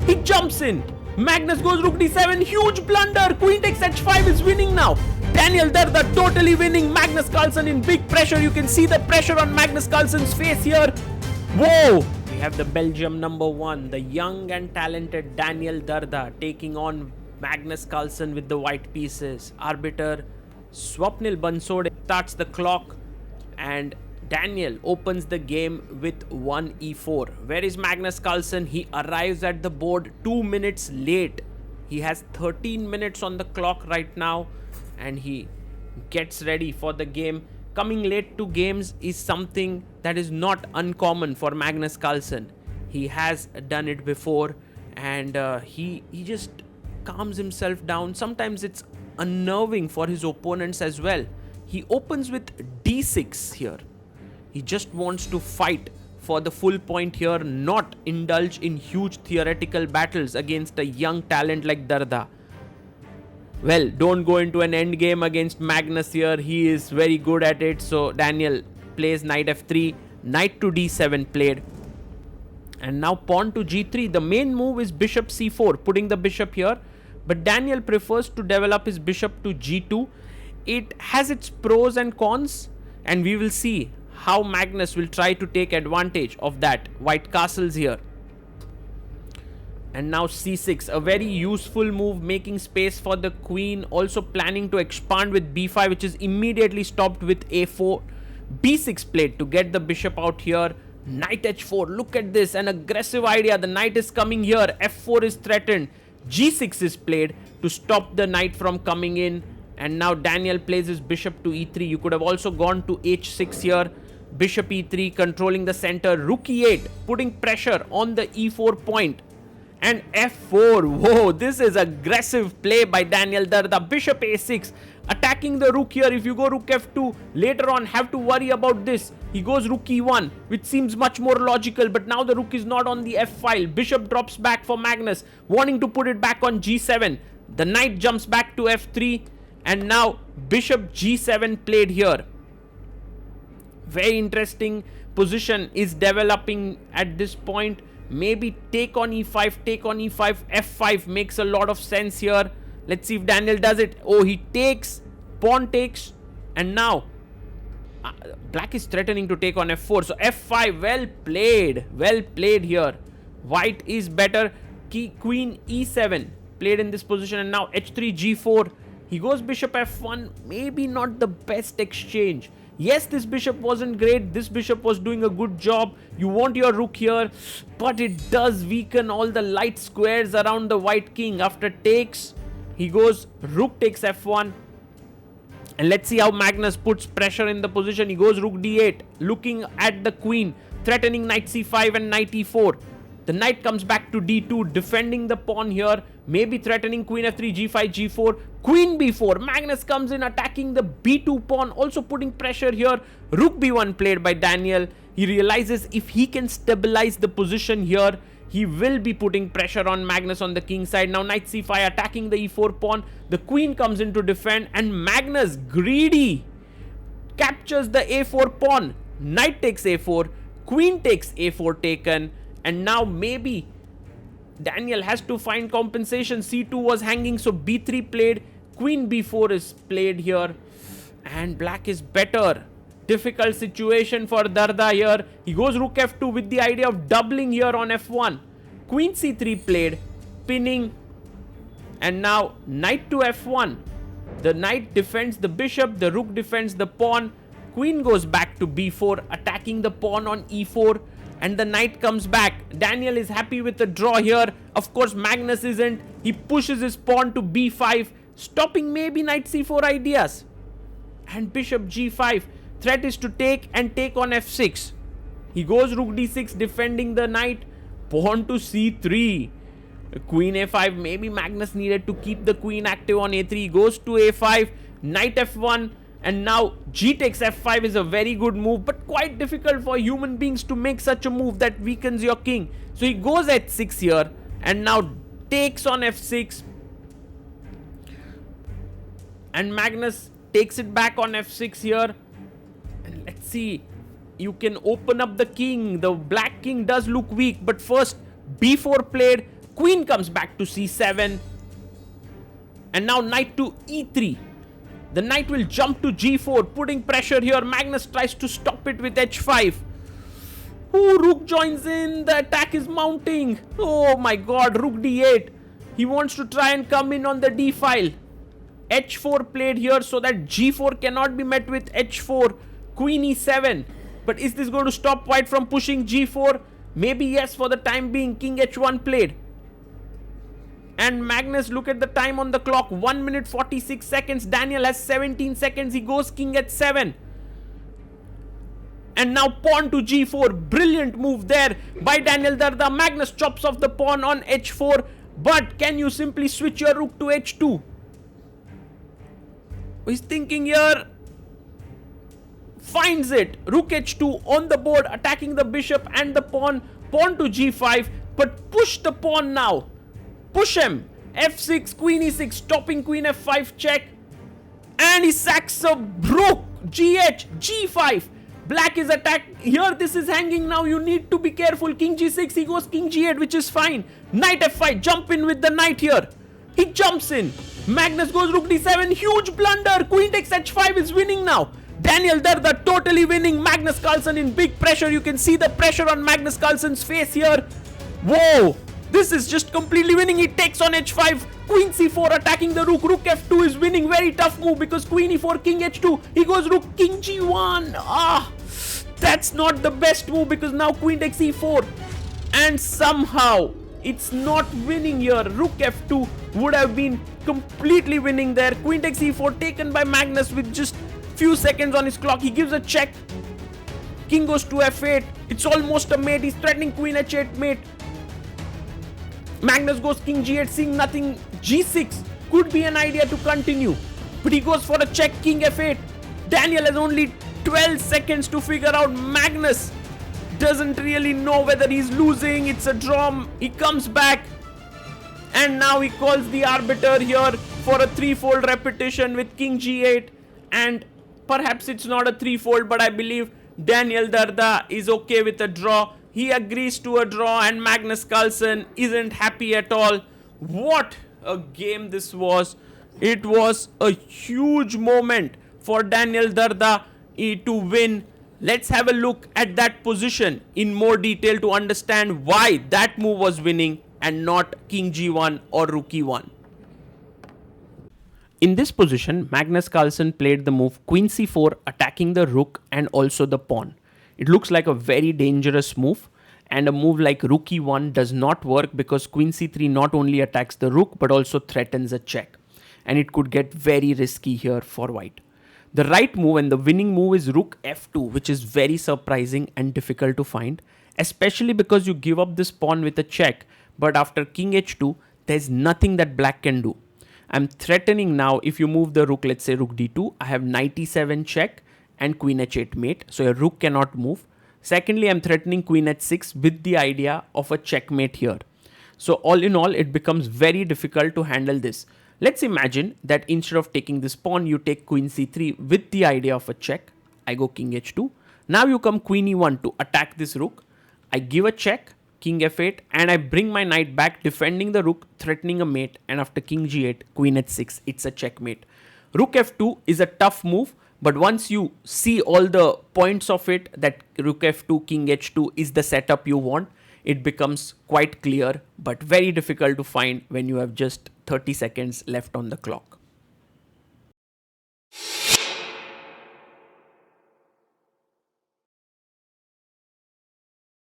He jumps in. Magnus goes rook d7. Huge blunder. Queen takes h5 is winning now. Daniel Dardha totally winning. Magnus Carlsen in big pressure. You can see the pressure on Magnus Carlsen's face here. Whoa! We have the Belgium #1, the young and talented Daniel Dardha taking on Magnus Carlsen with the white pieces. Arbiter Swapnil Bansode starts the clock and Daniel opens the game with 1e4. Where is Magnus Carlsen? He arrives at the board 2 minutes late. He has 13 minutes on the clock right now and he gets ready for the game. Coming late to games is something that is not uncommon for Magnus Carlsen. He has done it before and he just calms himself down. Sometimes it's unnerving for his opponents as well. He opens with d6 here. He just wants to fight for the full point here, not indulge in huge theoretical battles against a young talent like Dardha. Well, don't go into an end game against Magnus here. He is very good at it. So Daniel plays knight f3, knight to d7 played. And now pawn to g3. The main move is bishop c4, putting the bishop here. But Daniel prefers to develop his bishop to g2. It has its pros and cons, and we will see how Magnus will try to take advantage of that. White castles here. And now c6, a very useful move, making space for the queen. Also planning to expand with b5, which is immediately stopped with a4. b6 played to get the bishop out here. Knight h4, look at this, an aggressive idea. The knight is coming here, f4 is threatened. g6 is played to stop the knight from coming in. And now Daniel plays his bishop to e3. You could have also gone to h6 here. Bishop e3, controlling the center. Rook e8, putting pressure on the e4 point. And f4, whoa, this is aggressive play by Daniel Dardha. Bishop a6, attacking the rook here. If you go rook f2, later on have to worry about this. He goes rook e1, which seems much more logical, but now the rook is not on the f file. Bishop drops back for Magnus, wanting to put it back on g7. The knight jumps back to f3, and now bishop g7 played here. Very interesting position is developing at this point. Maybe take on e5, f5 makes a lot of sense here. Let's see if Daniel does it. Oh, he takes, pawn takes, and now black is threatening to take on f4. So f5, well played here. White is better. Queen e7 played in this position, and now h3, g4. He goes bishop f1, maybe not the best exchange. Yes, this bishop wasn't great. This bishop was doing a good job. You want your rook here, but it does weaken all the light squares around the white king. After takes, he goes rook takes f1. And let's see how Magnus puts pressure in the position. He goes rook d8, looking at the queen, threatening knight c5 and knight e4. The knight comes back to d2, defending the pawn here. Maybe threatening queen f3, g5, g4. Queen b4. Magnus comes in, attacking the b2 pawn, also putting pressure here. Rook b1 played by Daniel. He realizes if he can stabilize the position here, he will be putting pressure on Magnus on the king side. Now knight c5, attacking the e4 pawn. The queen comes in to defend, and Magnus, greedy, captures the a4 pawn. Knight takes a4, queen takes a4 taken, and now maybe Daniel has to find compensation. c2 was hanging, so b3 played. Queen b4 is played here, and black is better. Difficult situation for Dardha here. He goes rook f2 with the idea of doubling here on f1. Queen c3 played, pinning, and now knight to f1. The knight defends the bishop, the rook defends the pawn. Queen goes back to b4, attacking the pawn on e4, and the knight comes back. Daniel is happy with the draw here. Of course, Magnus isn't. He pushes his pawn to b5, stopping maybe knight c4 ideas. And bishop g5. Threat is to take and take on f6. He goes rook d6, defending the knight. Pawn to c3. Queen a5. Maybe Magnus needed to keep the queen active on a3. He goes to a5. Knight f1. And now g takes f5 is a very good move, but quite difficult for human beings to make such a move that weakens your king. So he goes h6 here, and now takes on f6. And Magnus takes it back on f6 here. And let's see. You can open up the king. The black king does look weak, but first b4 played. Queen comes back to c7. And now knight to e3. The knight will jump to g4, putting pressure here. Magnus tries to stop it with h5. Ooh, rook joins in. The attack is mounting. Oh my god, rook d8. He wants to try and come in on the d file. h4 played here so that g4 cannot be met with h4. Queen e7. But is this going to stop white from pushing g4? Maybe yes, for the time being. King h1 played. And Magnus, look at the time on the clock. 1 minute 46 seconds. Daniel has 17 seconds. He goes king h7. And now pawn to g4. Brilliant move there by Daniel Dardha. Magnus chops off the pawn on h4. But can you simply switch your rook to h2? He's thinking here. Finds it. Rook h2 on the board, attacking the bishop and the pawn. Pawn to g5. But push the pawn now. Push him. f6, queen e6, stopping queen f5 check. And he sacks a rook. gh, g5. Black is attacked. Here this is hanging now. You need to be careful. King g6. He goes king g8, which is fine. Knight f5. Jump in with the knight here. He jumps in. Magnus goes rook d7. Huge blunder. Queen takes h5 is winning now. Daniel Dardha totally winning. Magnus Carlsen in big pressure. You can see the pressure on Magnus Carlsen's face here. Whoa. This is just completely winning. He takes on h5. Queen c4 attacking the rook. Rook f2 is winning. Very tough move because queen e4, king h2. He goes rook king g1. That's not the best move because now queen takes e4. And somehow it's not winning here. Rook f2 would have been completely winning there. Queen takes e4 taken by Magnus with just few seconds on his clock. He gives a check. King goes to f8. It's almost a mate. He's threatening queen h8 mate. Magnus goes king g8, seeing nothing. g6 could be an idea to continue, but he goes for a check. King f8. Daniel has only 12 seconds to figure out. Magnus doesn't really know whether he's losing. It's a draw. He comes back and now he calls the arbiter here for a threefold repetition with king g8. And perhaps it's not a threefold, but I believe Daniel Dardha is okay with a draw. He agrees to a draw and Magnus Carlsen isn't happy at all. What a game this was. It was a huge moment for Daniel Dardha to win. Let's have a look at that position in more detail to understand why that move was winning and not king g1 or rook e1. In this position, Magnus Carlsen played the move queen c4, attacking the rook and also the pawn. It looks like a very dangerous move, and a move like rook e1 does not work because queen c3 not only attacks the rook but also threatens a check, and it could get very risky here for white. The right move and the winning move is rook f2, which is very surprising and difficult to find, especially because you give up this pawn with a check, but after king h2 there's nothing that black can do. I'm threatening now. If you move the rook, let's say rook d2, I have knight e7 check and queen h8 mate, so a rook cannot move. Secondly, I'm threatening queen h6 with the idea of a checkmate here. So all in all, it becomes very difficult to handle this. Let's imagine that instead of taking this pawn, you take queen c3 with the idea of a check. I go king h2. Now you come queen e1 to attack this rook. I give a check, king f8, and I bring my knight back, defending the rook, threatening a mate, and after king g8, queen h6, it's a checkmate. Rook f2 is a tough move, but once you see all the points of it, that rook f2, king h2 is the setup you want, it becomes quite clear, but very difficult to find when you have just 30 seconds left on the clock.